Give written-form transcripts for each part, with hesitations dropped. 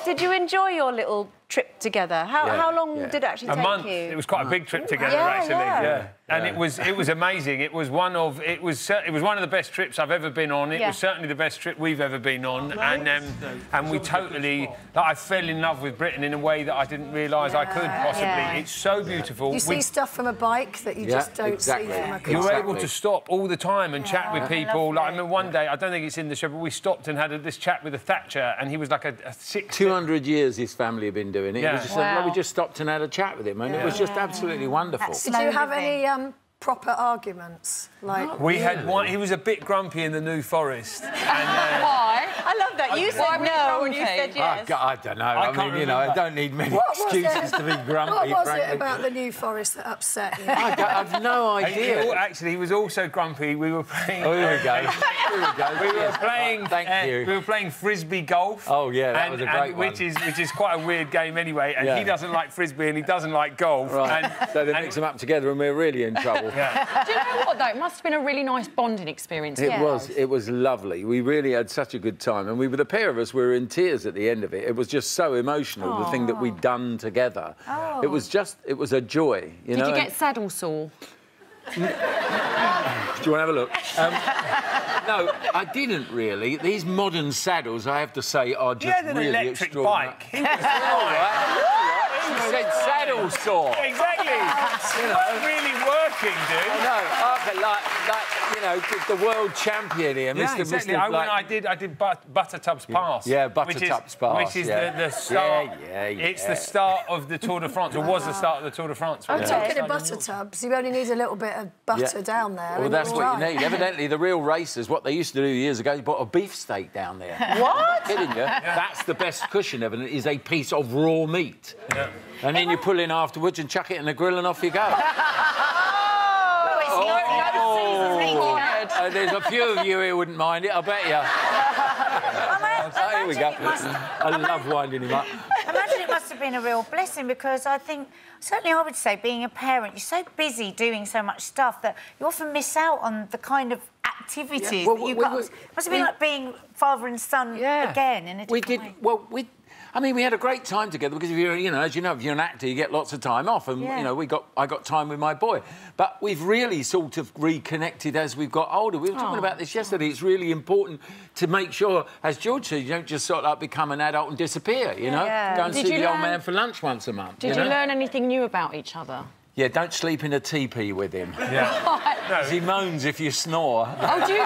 Did you enjoy your little trip together? How long did it actually take you? A month. It was quite a big trip together, actually. Yeah. And it was amazing. It was one of the best trips I've ever been on. It was certainly the best trip we've ever been on. And we totally, I fell in love with Britain in a way that I didn't realise I could possibly. It's so beautiful. You see stuff from a bike that you just don't see from a car. You were able to stop all the time and chat with people. Like, I remember one day, I don't think it's in the show, but we stopped and had this chat with a Thatcher, and he was like a 200 years his family have been doing it. It was just we just stopped and had a chat with him, and it was just absolutely wonderful. Did you have any proper arguments? Like we had one. He was a bit grumpy in the New Forest. And, why? I love that. You said no and you said yes. I don't know. I mean, you know, I don't need many excuses to be grumpy. What was it about the New Forest that upset you? I've no idea. Actually, he was also grumpy. We were playing. Oh, here we go. Here we go. We were playing. Thank you. We were playing frisbee golf. Oh yeah, that was a great one. Which is quite a weird game anyway. And he doesn't like frisbee and he doesn't like golf. Right. And, so they mix them up together and we're really in trouble. Do you know what though? It must have been a really nice bonding experience. It was. It was lovely. We really had such a good time, and the pair of us were in tears at the end of it. It was just so emotional. The thing that we'd done together. It was a joy. You know. Did you get saddle sore? Do you want to have a look? No, I didn't really. These modern saddles, I have to say, are just really electric extraordinary. bike. He was all right. Who said saddle sore? Exactly. You know, not really working, dude. Like you know, the world champion here, Mr. Exactly. I did Buttertubs Pass. Yeah, Buttertubs Pass. Which is the start. It's the start of the Tour de France, or was the start of the Tour de France. I'm talking of Buttertubs. You only need a little bit of butter down there. Well, that's what you need. Evidently, the real racers, what they used to do years ago, is put a beefsteak down there. What? I'm kidding you? That's the best cushion ever. It is a piece of raw meat. Yeah. And then you pull in afterwards and chuck it in the grill and off you go. There's a few of you who wouldn't mind it, I bet you. Here we go. I love winding him up. I imagine it must have been a real blessing, because I think, certainly I would say, being a parent, you're so busy doing so much stuff that you often miss out on the kind of activities that you got. It must have been like being father and son again in a different way. I mean, we had a great time together because if you're, as you know, if you're an actor, you get lots of time off, and I got time with my boy. But we've really sort of reconnected as we've got older. We were talking about this yesterday. It's really important to make sure, as George said, you don't just sort of like become an adult and disappear. You know, go and see the old man for lunch once a month. Did you learn anything new about each other? Yeah, don't sleep in a teepee with him. Yeah. No. He moans if you snore. Oh, do you?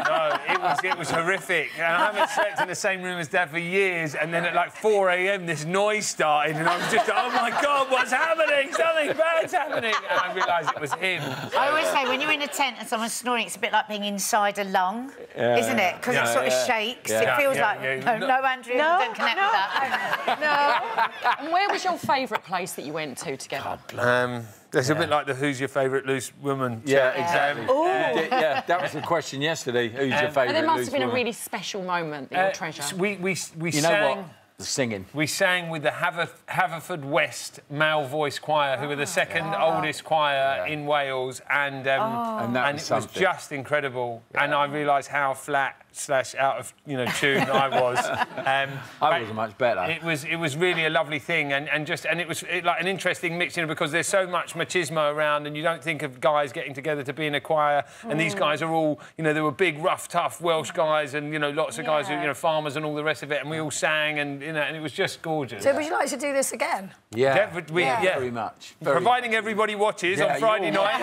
No, it was horrific. And I haven't slept in the same room as Dad for years, and then at like 4 a.m. this noise started, and I was just, oh my God, what's happening? Something bad's happening. And I realised it was him. I always say, when you're in a tent and someone's snoring, it's a bit like being inside a lung, isn't it? Because it sort of shakes. It feels like, no, Andrew, don't connect with that. No. And where was your favourite place that you went to together? It's a bit like the "Who's your favourite loose woman?" Yeah, exactly. That was the question yesterday. Who's your favourite loose woman? And there must have been a really special moment that you'll treasure. We sang... know what? The singing. We sang with the Haverfordwest Male Voice Choir, who were the second oldest choir in Wales, and it was just incredible. And I realised how flat / out of tune I was. I wasn't much better. It was really a lovely thing, and it was like an interesting mix, because there's so much machismo around, and you don't think of guys getting together to be in a choir. And these guys are all, they were big, rough, tough Welsh guys, and lots of guys who, farmers and all the rest of it. And we all sang, and and it was just gorgeous. So would you like to do this again? Yeah, very much. Providing everybody watches on Friday night,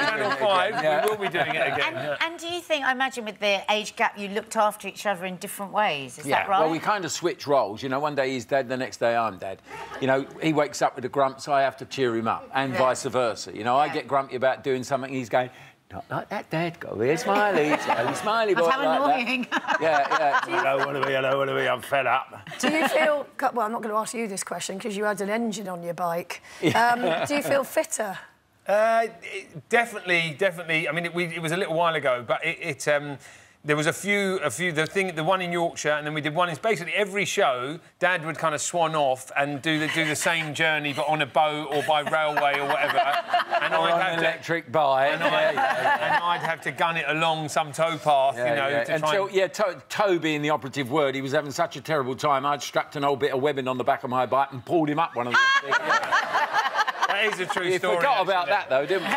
8 Channel 5, we will be doing it again. And do you think, I imagine with the age gap, you looked after each other in different ways, is that right? Well, we kind of switch roles. One day he's Dad, the next day I'm Dad. He wakes up with a grump, so I have to cheer him up, and vice versa. I get grumpy about doing something, he's going, not like that, Dad. Go here, Smiley. Smiley boy. That's how annoying. I don't want to be, I'm fed up. Do you feel... Well, I'm not going to ask you this question because you had an engine on your bike. Do you feel fitter? Definitely. I mean, it was a little while ago, but there was a few. The one in Yorkshire, and then we did one. It's basically every show. Dad would kind of swan off and do the same journey, but on a boat or by railway or whatever. And I'd have an electric bike. And I'd have to gun it along some towpath, you know. Until tow being the operative word, he was having such a terrible time. I'd strapped an old bit of webbing on the back of my bike and pulled him up one of them. That is a true story. We forgot about that though, didn't we?